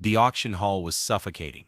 The auction hall was suffocating.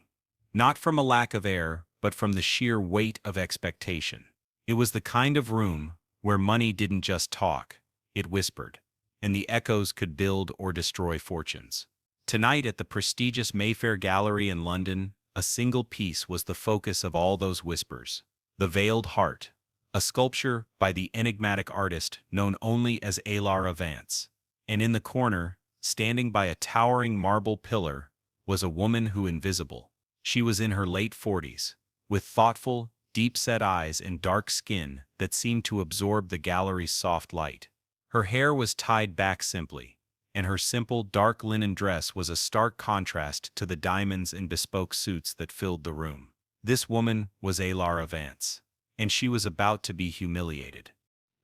Not from a lack of air, but from the sheer weight of expectation. It was the kind of room where money didn't just talk, it whispered, and the echoes could build or destroy fortunes. Tonight at the prestigious Mayfair Gallery in London, a single piece was the focus of all those whispers. The Veiled Heart, a sculpture by the enigmatic artist known only as Alara Vance. And in the corner, standing by a towering marble pillar, was a woman who invisible. She was in her late 40s, with thoughtful, deep-set eyes and dark skin that seemed to absorb the gallery's soft light. Her hair was tied back simply, and her simple, dark linen dress was a stark contrast to the diamonds and bespoke suits that filled the room. This woman was Alara Vance, and she was about to be humiliated.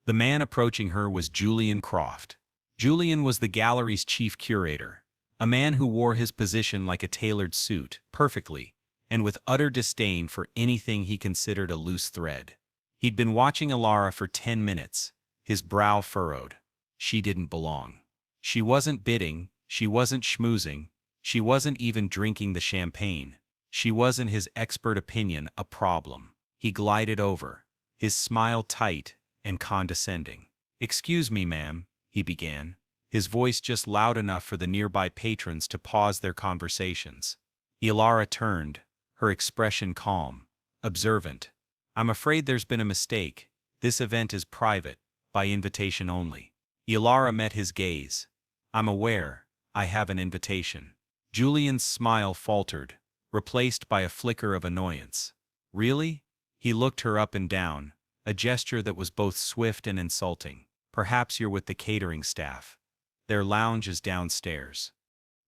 The man approaching her was Julian Croft. Julian was the gallery's chief curator, a man who wore his position like a tailored suit, perfectly, and with utter disdain for anything he considered a loose thread. He'd been watching Alara for 10 minutes, his brow furrowed. She didn't belong. She wasn't bidding, she wasn't schmoozing, she wasn't even drinking the champagne. She was, in his expert opinion, a problem. He glided over, his smile tight and condescending. "Excuse me, ma'am," he began, his voice just loud enough for the nearby patrons to pause their conversations. Alara turned, her expression calm, observant. "I'm afraid there's been a mistake. This event is private, by invitation only." Alara met his gaze. "I'm aware. I have an invitation." Julian's smile faltered, replaced by a flicker of annoyance. "Really?" He looked her up and down, a gesture that was both swift and insulting. "Perhaps you're with the catering staff. Their lounge is downstairs."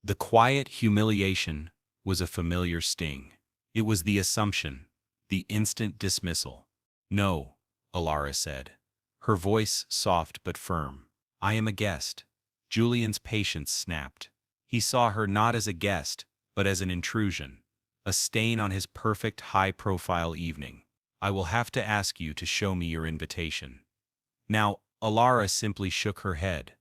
The quiet humiliation was a familiar sting. It was the assumption, the instant dismissal. "No," Alara said, her voice soft but firm. "I am a guest." Julian's patience snapped. He saw her not as a guest, but as an intrusion, a stain on his perfect high-profile evening. "I will have to ask you to show me your invitation." Now, Alara simply shook her head.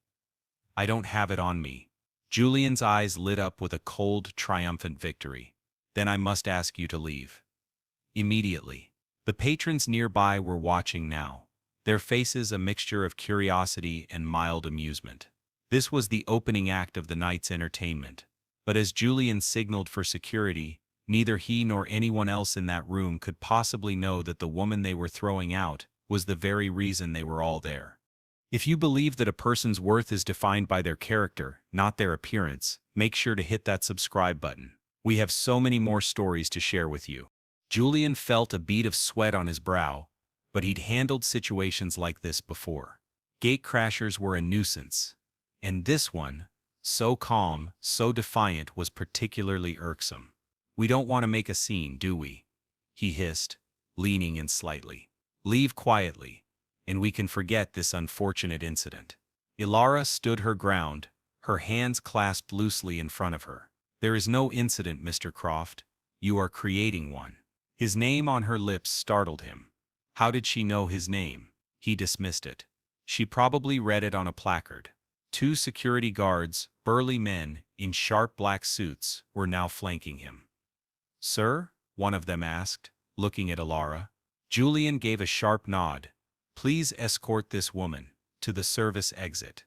"I don't have it on me." Julian's eyes lit up with a cold, triumphant victory. "Then I must ask you to leave. Immediately." The patrons nearby were watching now, their faces a mixture of curiosity and mild amusement. This was the opening act of the night's entertainment. But as Julian signaled for security, neither he nor anyone else in that room could possibly know that the woman they were throwing out was the very reason they were all there. If you believe that a person's worth is defined by their character, not their appearance, make sure to hit that subscribe button. We have so many more stories to share with you. Julian felt a bead of sweat on his brow, but he'd handled situations like this before. Gatecrashers were a nuisance, and this one, so calm, so defiant, was particularly irksome. "We don't want to make a scene, do we?" he hissed, leaning in slightly. "Leave quietly, and we can forget this unfortunate incident." Alara stood her ground, her hands clasped loosely in front of her. "There is no incident, Mr. Croft. You are creating one." His name on her lips startled him. How did she know his name? He dismissed it. She probably read it on a placard. Two security guards, burly men, in sharp black suits, were now flanking him. "Sir?" one of them asked, looking at Alara. Julian gave a sharp nod. "Please escort this woman to the service exit."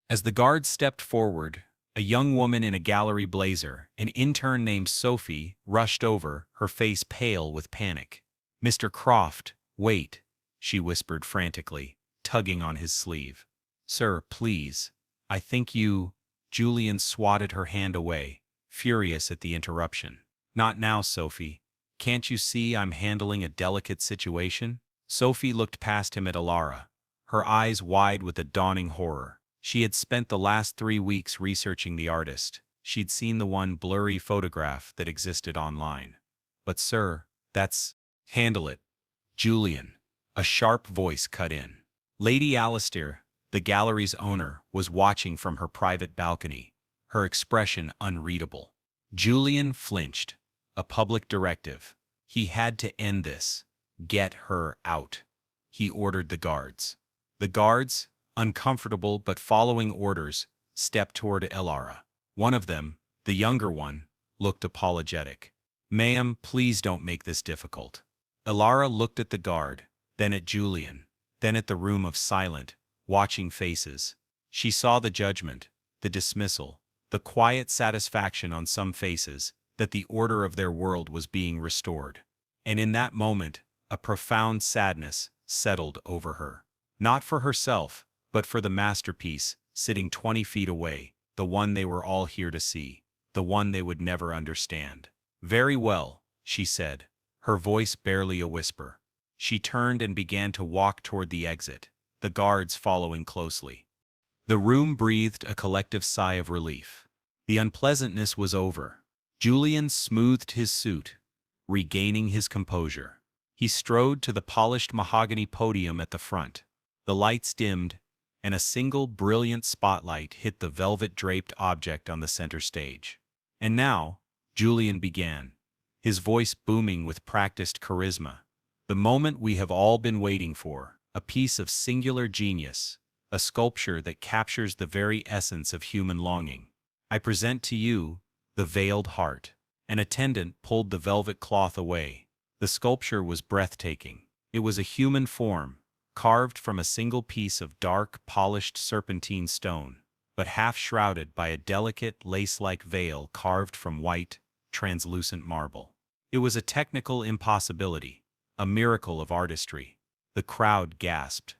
As the guards stepped forward, a young woman in a gallery blazer, an intern named Sophie, rushed over, her face pale with panic. "Mr. Croft, wait," she whispered frantically, tugging on his sleeve. "Sir, please. I think you—" Julian swatted her hand away, furious at the interruption. "Not now, Sophie. Can't you see I'm handling a delicate situation?" Sophie looked past him at Alara, her eyes wide with a dawning horror. She had spent the last 3 weeks researching the artist. She'd seen the one blurry photograph that existed online. "But sir, that's—" "Handle it." "Julian." A sharp voice cut in. Lady Alistair, the gallery's owner, was watching from her private balcony, her expression unreadable. Julian flinched. A public directive. He had to end this. Get her out. He ordered the guards. The guards, uncomfortable but following orders, stepped toward Alara. One of them, the younger one, looked apologetic. "Ma'am, please don't make this difficult." Elara looked at the guard, then at Julian, then at the room of silent, watching faces. She saw the judgment, the dismissal, the quiet satisfaction on some faces that the order of their world was being restored. And in that moment, a profound sadness settled over her. Not for herself, but for the masterpiece sitting 20 feet away, the one they were all here to see, the one they would never understand. "Very well," she said, her voice barely a whisper. She turned and began to walk toward the exit, the guards following closely. The room breathed a collective sigh of relief. The unpleasantness was over. Julian smoothed his suit, regaining his composure. He strode to the polished mahogany podium at the front. The lights dimmed, and a single brilliant spotlight hit the velvet-draped object on the center stage. "And now," Julian began, his voice booming with practiced charisma, "the moment we have all been waiting for, a piece of singular genius, a sculpture that captures the very essence of human longing. I present to you the Veiled Heart." An attendant pulled the velvet cloth away. The sculpture was breathtaking. It was a human form, carved from a single piece of dark, polished serpentine stone, but half-shrouded by a delicate, lace-like veil carved from white, translucent marble. It was a technical impossibility, a miracle of artistry. The crowd gasped.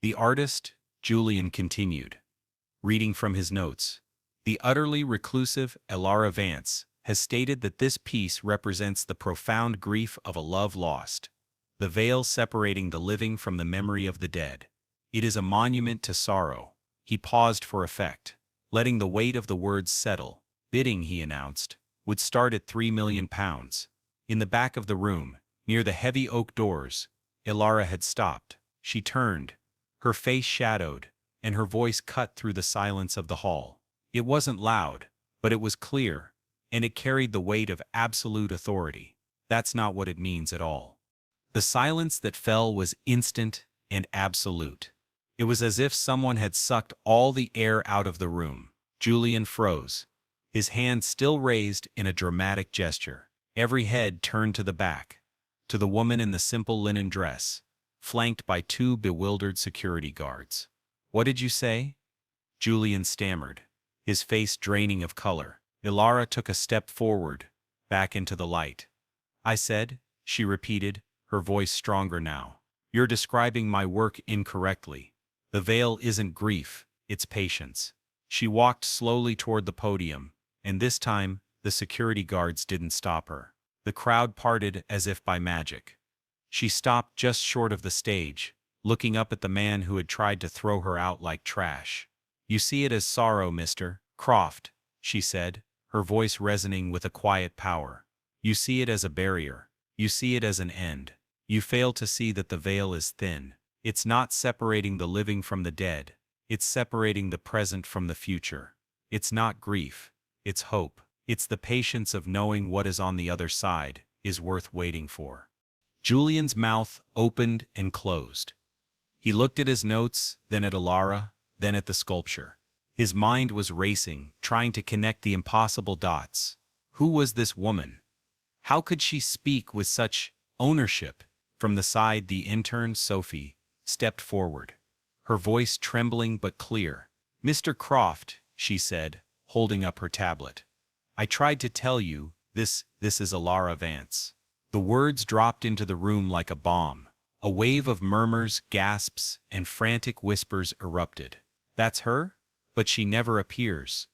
"The artist," Julian continued, reading from his notes, "the utterly reclusive Elara Vance, has stated that this piece represents the profound grief of a love lost, the veil separating the living from the memory of the dead. It is a monument to sorrow." He paused for effect, letting the weight of the words settle. "Bidding," he announced, "would start at £3,000,000. In the back of the room, near the heavy oak doors, Elara had stopped. She turned, her face shadowed, and her voice cut through the silence of the hall. It wasn't loud, but it was clear, and it carried the weight of absolute authority. That's not what it means at all. The silence that fell was instant and absolute. It was as if someone had sucked all the air out of the room. Julian froze, his hand still raised in a dramatic gesture. Every head turned to the back, to the woman in the simple linen dress, flanked by two bewildered security guards. "What did you say?" Julian stammered, his face draining of color. Elara took a step forward, back into the light. "I said," she repeated, her voice stronger now, "you're describing my work incorrectly. The veil isn't grief, it's patience." She walked slowly toward the podium, and this time, the security guards didn't stop her. The crowd parted as if by magic. She stopped just short of the stage, looking up at the man who had tried to throw her out like trash. "You see it as sorrow, Mr. Croft," she said, her voice resonating with a quiet power. "You see it as a barrier. You see it as an end. You fail to see that the veil is thin. It's not separating the living from the dead. It's separating the present from the future. It's not grief. It's hope. It's the patience of knowing what is on the other side is worth waiting for." Julian's mouth opened and closed. He looked at his notes, then at Elara, then at the sculpture. His mind was racing, trying to connect the impossible dots. Who was this woman? How could she speak with such ownership? From the side, the intern, Sophie, stepped forward, her voice trembling but clear. "Mr. Croft," she said, holding up her tablet, "I tried to tell you, this is Elara Vance." The words dropped into the room like a bomb. A wave of murmurs, gasps, and frantic whispers erupted. "That's her? But she never appears."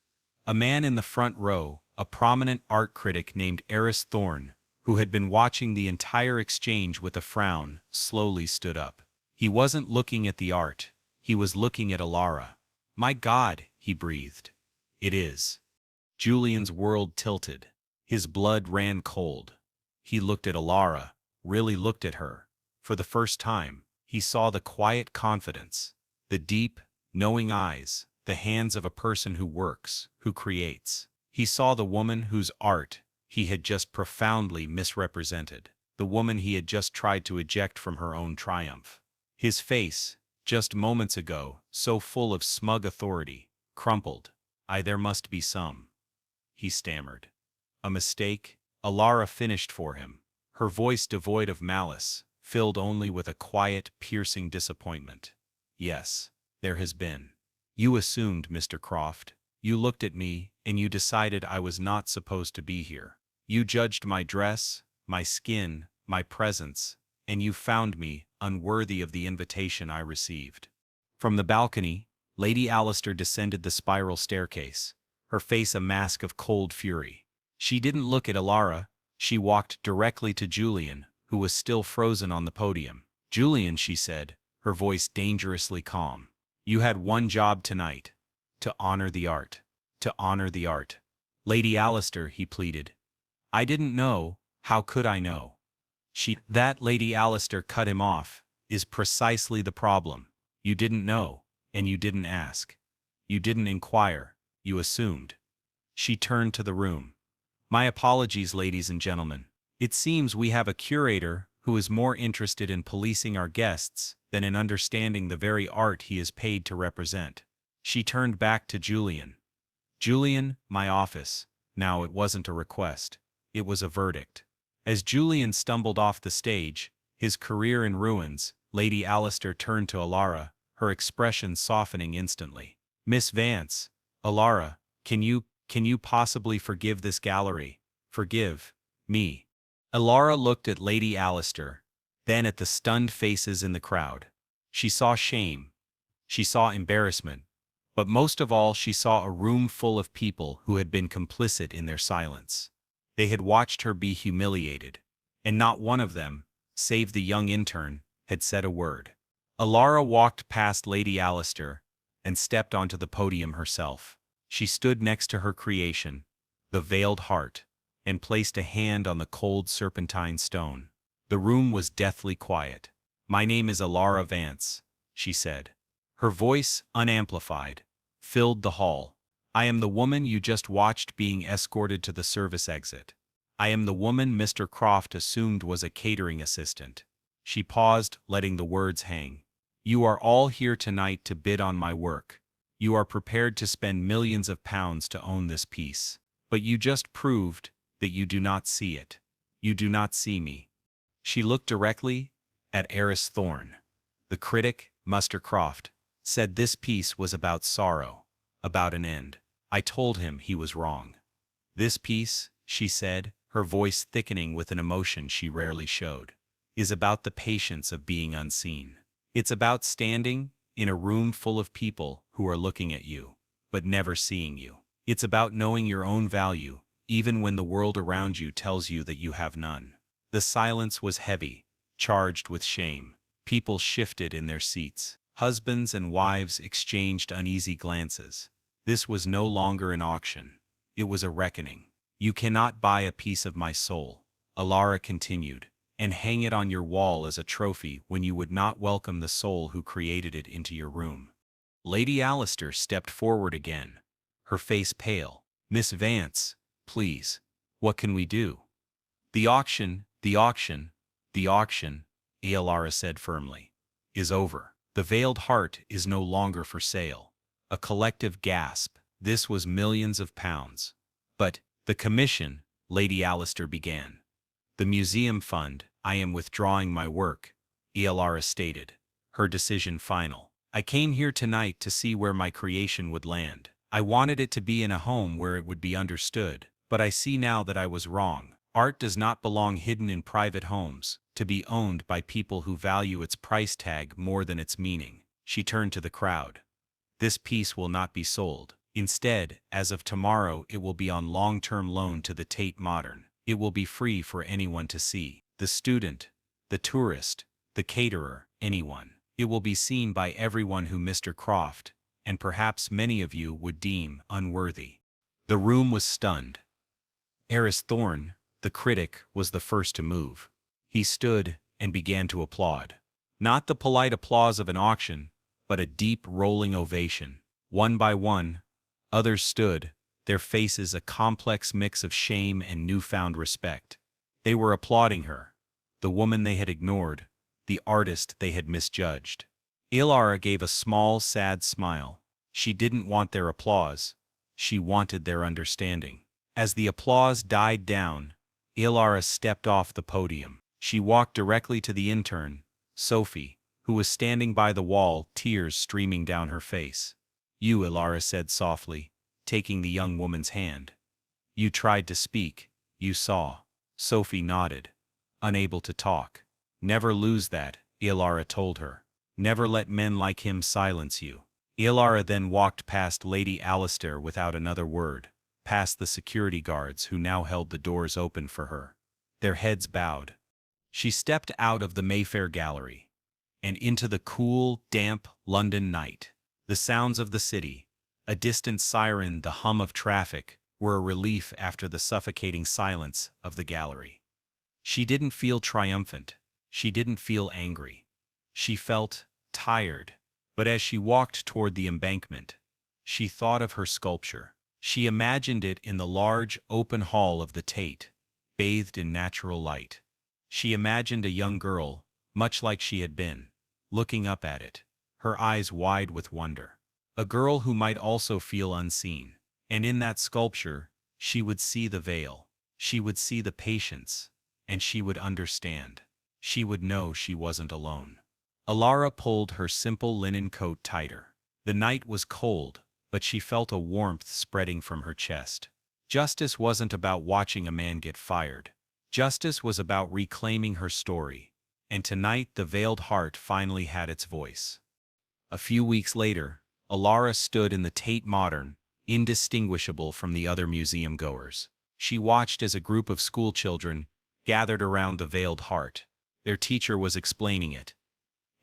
A man in the front row, a prominent art critic named Eris Thorne, who had been watching the entire exchange with a frown, slowly stood up. He wasn't looking at the art. He was looking at Elara. "My God," he breathed. "It is." Julian's world tilted. His blood ran cold. He looked at Elara, really looked at her. For the first time, he saw the quiet confidence, the deep, knowing eyes, the hands of a person who works, who creates. He saw the woman whose art he had just profoundly misrepresented, the woman he had just tried to eject from her own triumph. His face, just moments ago, so full of smug authority, crumpled. There must be some," he stammered. A mistake? Alara finished for him, her voice devoid of malice, filled only with a quiet, piercing disappointment. Yes, there has been. You assumed, Mr. Croft. You looked at me, and you decided I was not supposed to be here. You judged my dress, my skin, my presence, and you found me unworthy of the invitation I received. From the balcony, Lady Allister descended the spiral staircase, her face a mask of cold fury. She didn't look at Alara, she walked directly to Julian, who was still frozen on the podium. Julian, she said, her voice dangerously calm. You had one job tonight. To honor the art. To honor the art. Lady Allister, he pleaded. I didn't know, how could I know? That Lady Allister cut him off, is precisely the problem. You didn't know, and you didn't ask. You didn't inquire, you assumed. She turned to the room. My apologies, ladies and gentlemen. It seems we have a curator who is more interested in policing our guests than in understanding the very art he is paid to represent. She turned back to Julian. Julian, my office. Now it wasn't a request. It was a verdict. As Julian stumbled off the stage, his career in ruins, Lady Allister turned to Alara, her expression softening instantly. Miss Vance, Alara, can you possibly forgive this gallery? Forgive me. Alara looked at Lady Allister, then at the stunned faces in the crowd. She saw shame. She saw embarrassment. But most of all, she saw a room full of people who had been complicit in their silence. They had watched her be humiliated, and not one of them, save the young intern, had said a word. Alara walked past Lady Allister and stepped onto the podium herself. She stood next to her creation, the veiled heart, and placed a hand on the cold serpentine stone. The room was deathly quiet. My name is Alara Vance, she said. Her voice, unamplified, filled the hall. I am the woman you just watched being escorted to the service exit. I am the woman Mr. Croft assumed was a catering assistant. She paused, letting the words hang. You are all here tonight to bid on my work. You are prepared to spend millions of pounds to own this piece. But you just proved that you do not see it. You do not see me. She looked directly at Eris Thorne. The critic, Mr. Croft, said this piece was about sorrow, about an end. I told him he was wrong. This piece, she said, her voice thickening with an emotion she rarely showed, is about the patience of being unseen. It's about standing in a room full of people who are looking at you, but never seeing you. It's about knowing your own value, even when the world around you tells you that you have none. The silence was heavy, charged with shame. People shifted in their seats. Husbands and wives exchanged uneasy glances. This was no longer an auction. It was a reckoning. You cannot buy a piece of my soul, Alara continued, and hang it on your wall as a trophy when you would not welcome the soul who created it into your room. Lady Allister stepped forward again, her face pale. Miss Vance, please, what can we do? The auction, Alara said firmly, is over. The veiled heart is no longer for sale. A collective gasp. This was millions of pounds. But, the commission, Lady Allister began. The museum fund, I am withdrawing my work, Alara stated, her decision final. I came here tonight to see where my creation would land. I wanted it to be in a home where it would be understood, but I see now that I was wrong. Art does not belong hidden in private homes, to be owned by people who value its price tag more than its meaning. She turned to the crowd. This piece will not be sold. Instead, as of tomorrow, it will be on long-term loan to the Tate Modern. It will be free for anyone to see. The student, the tourist, the caterer, anyone. It will be seen by everyone who Mr. Croft, and perhaps many of you, would deem unworthy. The room was stunned. Eris Thorne, the critic, was the first to move. He stood and began to applaud. Not the polite applause of an auction, but a deep rolling ovation. One by one, others stood, their faces a complex mix of shame and newfound respect. They were applauding her, the woman they had ignored, the artist they had misjudged. Alara gave a small, sad smile. She didn't want their applause. She wanted their understanding. As the applause died down, Ilara stepped off the podium. She walked directly to the intern, Sophie, who was standing by the wall, tears streaming down her face. "You," Ilara said softly, taking the young woman's hand. "You tried to speak, you saw." Sophie nodded, unable to talk. "Never lose that," Ilara told her. "Never let men like him silence you." Ilara then walked past Lady Alistair without another word, past the security guards who now held the doors open for her, their heads bowed. She stepped out of the Mayfair Gallery and into the cool, damp London night. The sounds of the city, a distant siren, the hum of traffic, were a relief after the suffocating silence of the gallery. She didn't feel triumphant. She didn't feel angry. She felt tired. But as she walked toward the embankment, she thought of her sculpture. She imagined it in the large, open hall of the Tate, bathed in natural light. She imagined a young girl, much like she had been, looking up at it, her eyes wide with wonder. A girl who might also feel unseen. And in that sculpture, she would see the veil. She would see the patience. And she would understand. She would know she wasn't alone. Ilara pulled her simple linen coat tighter. The night was cold, but she felt a warmth spreading from her chest. Justice wasn't about watching a man get fired. Justice was about reclaiming her story. And tonight the veiled heart finally had its voice. A few weeks later, Ilara stood in the Tate Modern, indistinguishable from the other museum goers. She watched as a group of schoolchildren gathered around the veiled heart. Their teacher was explaining it.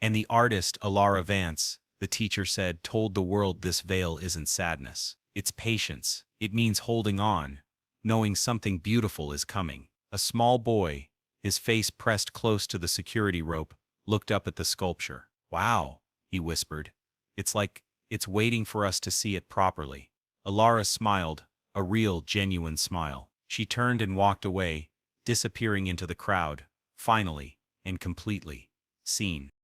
And the artist, Ilara Vance, the teacher said, told the world this veil isn't sadness. It's patience. It means holding on, knowing something beautiful is coming. A small boy, his face pressed close to the security rope, looked up at the sculpture. "Wow," he whispered. "It's like it's waiting for us to see it properly." Ilara smiled, a real, genuine smile. She turned and walked away, disappearing into the crowd, finally and completely seen.